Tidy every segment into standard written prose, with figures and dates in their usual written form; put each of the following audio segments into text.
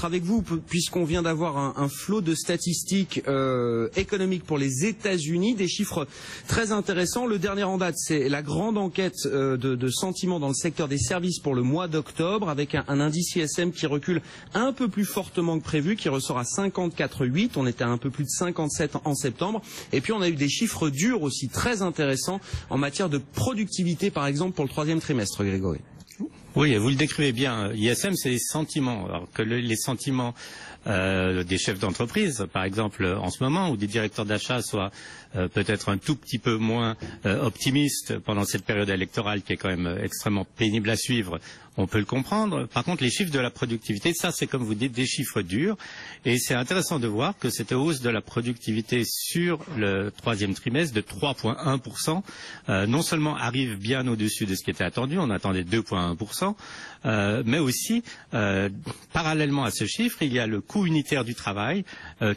d'être avec vous puisqu'on vient d'avoir un flot de statistiques économiques pour les États-Unis, des chiffres très intéressants. Le dernier en date, c'est la grande enquête de sentiment dans le secteur des services pour le mois d'octobre, avec un indice ISM qui recule un peu plus fortement que prévu, qui ressort à 54,8. On était à un peu plus de 57 en septembre. Et puis on a eu des chiffres durs aussi très intéressants en matière de productivité, par exemple pour le troisième trimestre, Grégory. Oui, vous le décrivez bien. ISM, c'est les sentiments. Alors que les sentiments des chefs d'entreprise, par exemple, en ce moment, ou des directeurs d'achat soient peut-être un tout petit peu moins optimistes pendant cette période électorale qui est quand même extrêmement pénible à suivre, on peut le comprendre. Par contre, les chiffres de la productivité, ça c'est comme vous dites des chiffres durs, et c'est intéressant de voir que cette hausse de la productivité sur le troisième trimestre de 3,1%, non seulement arrive bien au-dessus de ce qui était attendu, on attendait 2,1%, mais aussi, parallèlement à ce chiffre, il y a le coût unitaire du travail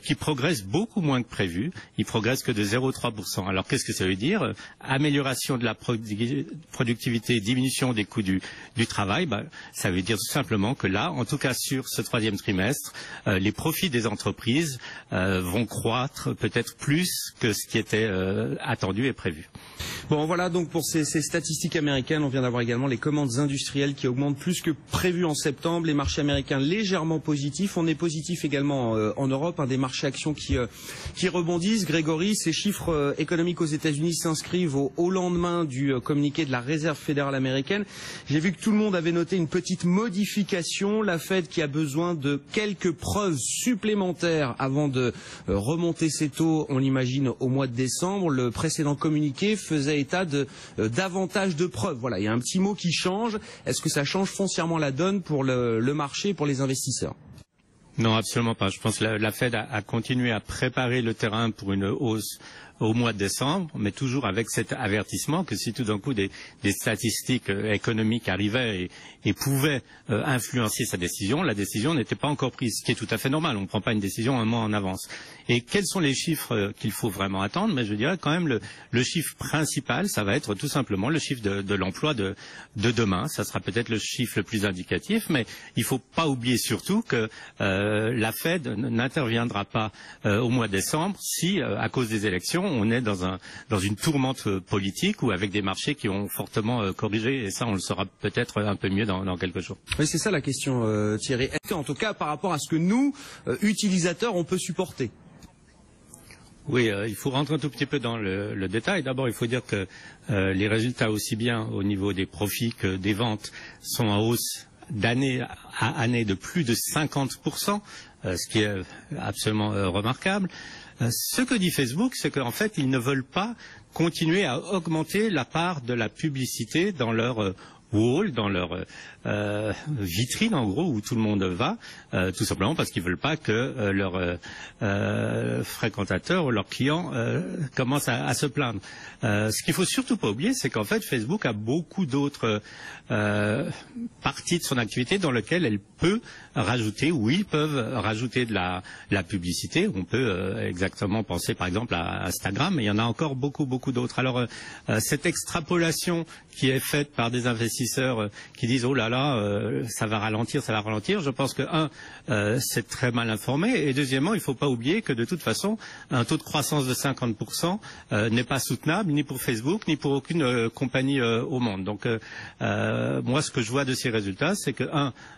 qui progresse beaucoup moins que prévu. Il progresse que de 0,3%. Alors qu'est-ce que ça veut dire? Amélioration de la productivité, diminution des coûts du travail. Ça veut dire tout simplement que là, en tout cas sur ce troisième trimestre, les profits des entreprises vont croître peut-être plus que ce qui était attendu et prévu. Bon, voilà donc pour ces statistiques américaines. On vient d'avoir également les commandes industrielles qui augmentent plus que prévu en septembre. Les marchés américains légèrement positifs. On est positif également en Europe, des marchés actions qui rebondissent. Grégory, ces chiffres économiques aux États-Unis s'inscrivent au lendemain du communiqué de la Réserve fédérale américaine. J'ai vu que tout le monde avait noté une petite modification. La Fed qui a besoin de quelques preuves supplémentaires avant de remonter ses taux, on l'imagine, au mois de décembre. Le précédent communiqué faisait état de davantage de preuves. Voilà, il y a un petit mot qui change. Est-ce que ça change foncièrement la donne pour le marché et pour les investisseurs? Non, absolument pas. Je pense que la Fed a continué à préparer le terrain pour une hausse au mois de décembre, mais toujours avec cet avertissement que si tout d'un coup des statistiques économiques arrivaient et pouvaient influencer sa décision, la décision n'était pas encore prise, ce qui est tout à fait normal. On ne prend pas une décision un mois en avance. Et quels sont les chiffres qu'il faut vraiment attendre? Mais je dirais quand même le chiffre principal, ça va être tout simplement le chiffre de l'emploi de demain. Ça sera peut-être le chiffre le plus indicatif, mais il ne faut pas oublier surtout que la Fed n'interviendra pas au mois de décembre si, à cause des élections, on est dans une tourmente politique ou avec des marchés qui ont fortement corrigé, et ça on le saura peut-être un peu mieux dans quelques jours. Oui, c'est ça la question, Thierry. Est-ce qu'en tout cas par rapport à ce que nous, utilisateurs, on peut supporter? Oui, il faut rentrer un tout petit peu dans le détail. D'abord, il faut dire que les résultats, aussi bien au niveau des profits que des ventes, sont en hausse d'année à année de plus de 50%, ce qui est absolument remarquable. Ce que dit Facebook, c'est qu'en fait, ils ne veulent pas continuer à augmenter la part de la publicité dans leur wall, dans leur vitrine en gros où tout le monde va, tout simplement parce qu'ils veulent pas que leurs fréquentateurs ou leurs clients commencent à se plaindre. Ce qu'il faut surtout pas oublier, c'est qu'en fait Facebook a beaucoup d'autres parties de son activité dans lesquelles elle peut rajouter, ou ils peuvent rajouter de la publicité. On peut exactement penser par exemple à Instagram, mais il y en a encore beaucoup d'autres. Alors cette extrapolation qui est faite par des investisseurs qui disent oh là là, ça va ralentir, je pense que c'est très mal informé, et deuxièmement, il ne faut pas oublier que de toute façon, un taux de croissance de 50% n'est pas soutenable ni pour Facebook ni pour aucune compagnie au monde. Donc moi, ce que je vois de ces résultats, c'est que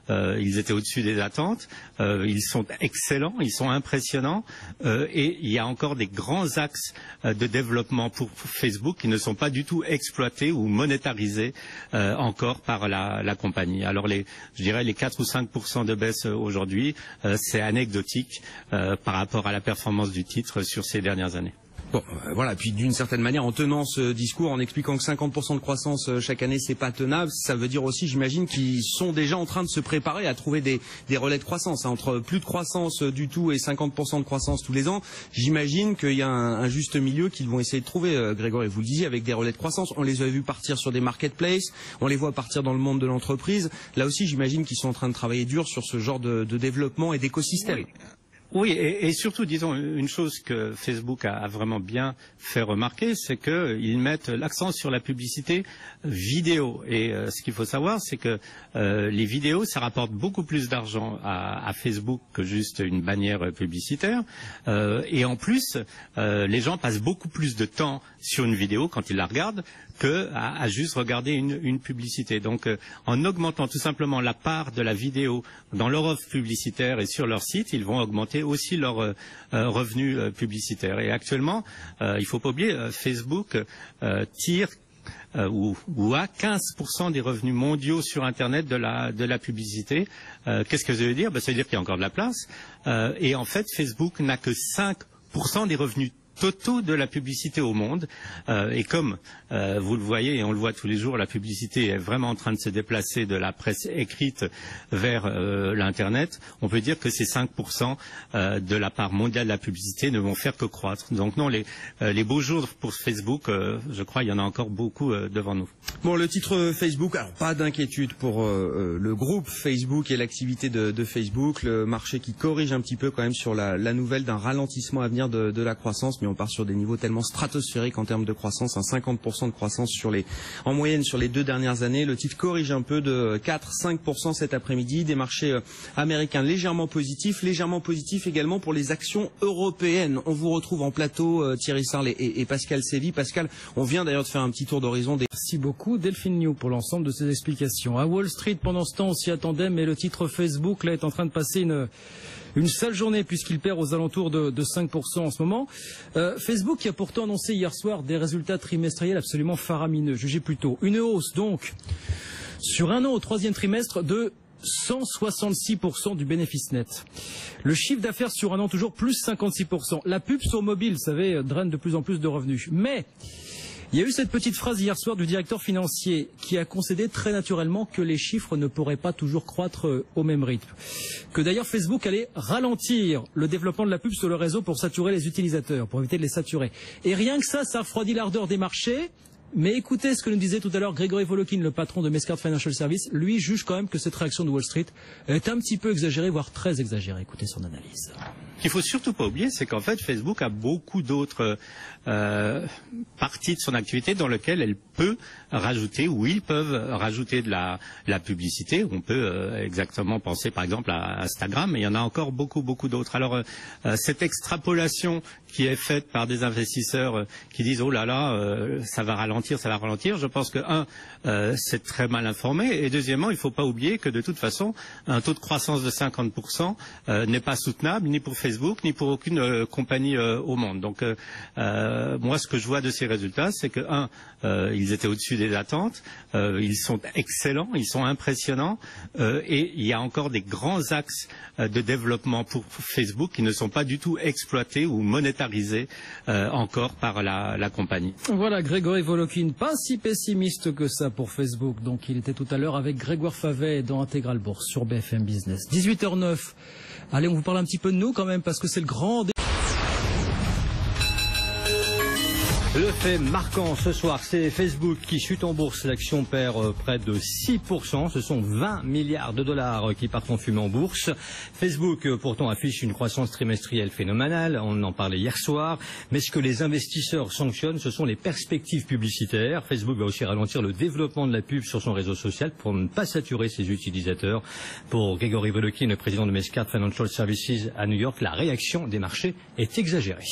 ils étaient au-dessus des attentes, ils sont excellents, ils sont impressionnants, et il y a encore des grands axes de développement pour Facebook qui ne sont pas du tout exploités ou monétarisés encore par la compagnie. Alors je dirais les 4 ou 5% de baisse aujourd'hui, c'est anecdotique par rapport à la performance du titre sur ces dernières années. Bon, voilà, puis d'une certaine manière, en tenant ce discours, en expliquant que 50% de croissance chaque année, c'est pas tenable, ça veut dire aussi, j'imagine, qu'ils sont déjà en train de se préparer à trouver des relais de croissance. Entre plus de croissance du tout et 50% de croissance tous les ans, j'imagine qu'il y a un juste milieu qu'ils vont essayer de trouver, Grégory, vous le disiez, avec des relais de croissance. On les a vus partir sur des marketplaces, on les voit partir dans le monde de l'entreprise. Là aussi, j'imagine qu'ils sont en train de travailler dur sur ce genre de développement et d'écosystème. Oui. Oui, et surtout, disons, une chose que Facebook a vraiment bien fait remarquer, c'est qu'ils mettent l'accent sur la publicité vidéo. Et ce qu'il faut savoir, c'est que les vidéos, ça rapporte beaucoup plus d'argent à Facebook que juste une bannière publicitaire. Et en plus, les gens passent beaucoup plus de temps sur une vidéo quand ils la regardent à juste regarder une publicité. Donc, en augmentant tout simplement la part de la vidéo dans leur offre publicitaire et sur leur site, ils vont augmenter aussi leurs revenus publicitaires. Et actuellement, il ne faut pas oublier, Facebook tire ou à 15% des revenus mondiaux sur Internet de la publicité. Qu'est-ce que ça veut dire? Ça veut dire qu'il y a encore de la place. Et en fait, Facebook n'a que 5% des revenus totaux de la publicité au monde. Et comme vous le voyez et on le voit tous les jours, la publicité est vraiment en train de se déplacer de la presse écrite vers l'Internet, on peut dire que ces 5% de la part mondiale de la publicité ne vont faire que croître. Donc non, les beaux jours pour Facebook, je crois il y en a encore beaucoup devant nous. Bon, le titre Facebook, alors pas d'inquiétude pour le groupe Facebook et l'activité de Facebook, le marché qui corrige un petit peu quand même sur la nouvelle d'un ralentissement à venir de la croissance, mais on part sur des niveaux tellement stratosphériques en termes de croissance, 50% de croissance en moyenne sur les 2 dernières années. Le titre corrige un peu de 4-5% cet après-midi, des marchés américains légèrement positifs également pour les actions européennes. On vous retrouve en plateau, Thierry Sarl et Pascal Sévy. Pascal, on vient d'ailleurs de faire un petit tour d'horizon des... Merci beaucoup Delphine New pour l'ensemble de ces explications. À Wall Street, pendant ce temps, on s'y attendait, mais le titre Facebook là est en train de passer une sale journée puisqu'il perd aux alentours de 5% en ce moment. Facebook qui a pourtant annoncé hier soir des résultats trimestriels absolument faramineux. Jugez plutôt une hausse donc sur un an au 3e trimestre de 166% du bénéfice net. Le chiffre d'affaires sur un an toujours plus 56%. La pub sur mobile, vous savez, draine de plus en plus de revenus. Mais il y a eu cette petite phrase hier soir du directeur financier qui a concédé très naturellement que les chiffres ne pourraient pas toujours croître au même rythme. Que d'ailleurs Facebook allait ralentir le développement de la pub sur le réseau pour saturer les utilisateurs, pour éviter de les saturer. Et rien que ça refroidit l'ardeur des marchés. Mais écoutez ce que nous disait tout à l'heure Grégory Volokin, le patron de Mescart Financial Services. Lui juge quand même que cette réaction de Wall Street est un petit peu exagérée, voire très exagérée. Écoutez son analyse. Ce qu'il faut surtout pas oublier, c'est qu'en fait, Facebook a beaucoup d'autres parties de son activité dans lesquelles elle peut rajouter, ou ils peuvent rajouter de la publicité. On peut exactement penser par exemple à Instagram, mais il y en a encore beaucoup d'autres. Alors, cette extrapolation qui est faite par des investisseurs qui disent « Oh là là, ça va ralentir », je pense que, c'est très mal informé, et deuxièmement, il ne faut pas oublier que de toute façon, un taux de croissance de 50% n'est pas soutenable, ni pour Facebook, ni pour aucune compagnie au monde. Donc, moi, ce que je vois de ces résultats, c'est que, ils étaient au-dessus des attentes, ils sont excellents, ils sont impressionnants, et il y a encore des grands axes de développement pour Facebook qui ne sont pas du tout exploités ou monétarisés encore par la compagnie. Voilà, Grégory Volokin, pas si pessimiste que ça pour Facebook. Donc, il était tout à l'heure avec Grégoire Favet dans Intégral Bourse sur BFM Business. 18h09. Allez, on vous parle un petit peu de nous quand même parce que c'est le grand... Le fait marquant ce soir, c'est Facebook qui chute en bourse. L'action perd près de 6%. Ce sont 20 milliards de dollars qui partent en fumée en bourse. Facebook, pourtant, affiche une croissance trimestrielle phénoménale. On en parlait hier soir. Mais ce que les investisseurs sanctionnent, ce sont les perspectives publicitaires. Facebook va aussi ralentir le développement de la pub sur son réseau social pour ne pas saturer ses utilisateurs. Pour Grégory Volokin, le président de Mescart Financial Services à New York, la réaction des marchés est exagérée.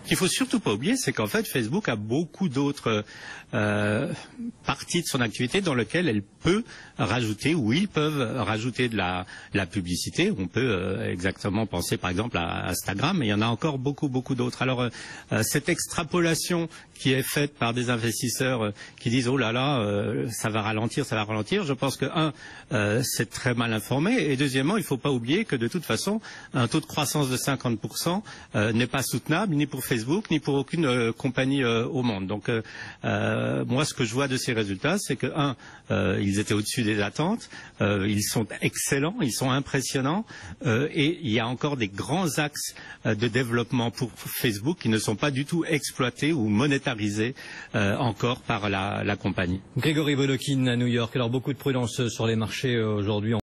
Ce qu'il faut surtout pas oublier, c'est qu'en fait, Facebook a beaucoup d'autres parties de son activité dans lesquelles elle peut rajouter, ou ils peuvent rajouter de la publicité. On peut exactement penser par exemple à Instagram, mais il y en a encore beaucoup d'autres. Alors, cette extrapolation qui est faite par des investisseurs qui disent « Oh là là, ça va ralentir », je pense que, c'est très mal informé, et deuxièmement, il ne faut pas oublier que de toute façon, un taux de croissance de 50% n'est pas soutenable, ni pour Facebook, ni pour aucune compagnie au monde. Donc, moi, ce que je vois de ces résultats, c'est que, ils étaient au-dessus des attentes, ils sont excellents, ils sont impressionnants, et il y a encore des grands axes de développement pour Facebook qui ne sont pas du tout exploités ou monétarisés encore par la compagnie. Grégory Volokin à New York. Alors, beaucoup de prudence sur les marchés aujourd'hui.